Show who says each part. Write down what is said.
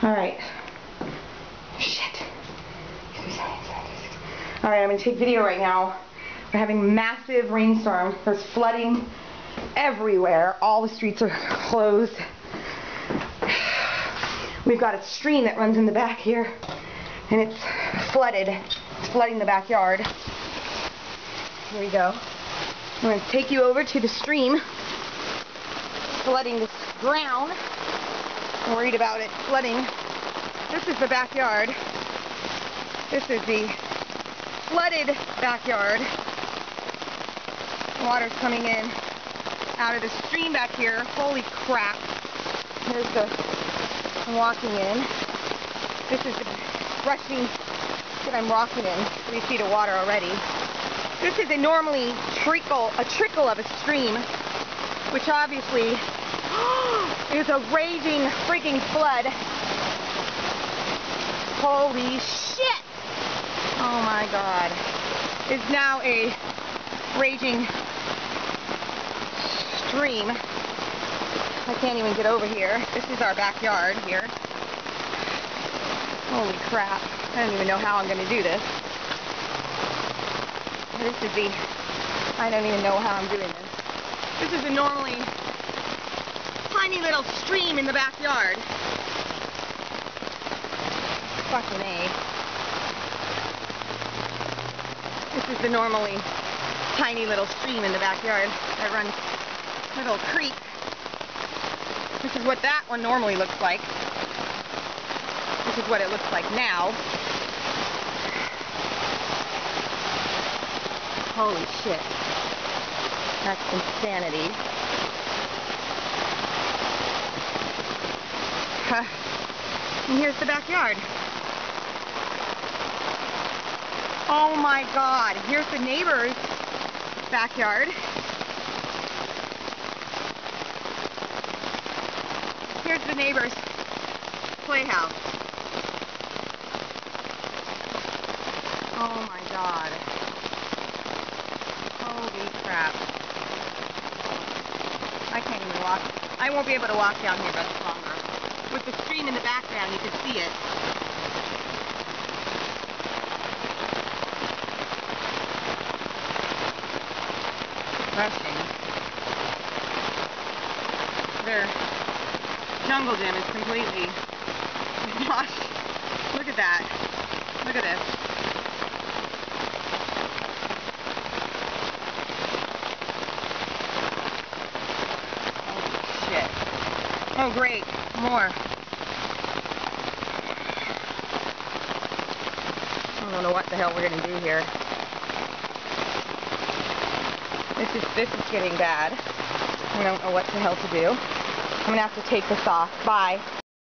Speaker 1: Alright. Shit. Alright, I'm going to take video right now. We're having massive rainstorm. There's flooding everywhere. All the streets are closed. We've got a stream that runs in the back here, and it's flooded. It's flooding the backyard. Here we go. I'm going to take you over to the stream. It's flooding this ground. I'm worried about it flooding. This is the backyard. This is the flooded backyard. Water's coming in out of the stream back here. Holy crap. Here's I'm walking in. This is the rushing that I'm walking in. 3 feet of water already. This is a normally trickle of a stream, which obviously is a raging freaking flood. Holy shit! Oh my god. It's now a raging stream. I can't even get over here. This is our backyard here. Holy crap. I don't even know how I'm going to do this. I don't even know how I'm doing this. This is a normally tiny little stream in the backyard. Fucking A. This is the normally tiny little stream in the backyard that runs a little creek. This is what that one normally looks like. This is what it looks like now. Holy shit. That's insanity. And here's the backyard. Oh my god. Here's the neighbor's backyard. Here's the neighbor's playhouse. Oh my god. Holy crap. I can't even walk. I won't be able to walk down here much longer. With the stream in the background, you can see it. Rushing. Their jungle gym is completely washed. Look at that. Look at this. Holy shit. Oh great, more. I don't know what the hell we're gonna do here. This is getting bad. I don't know what the hell to do. I'm gonna have to take this off. Bye.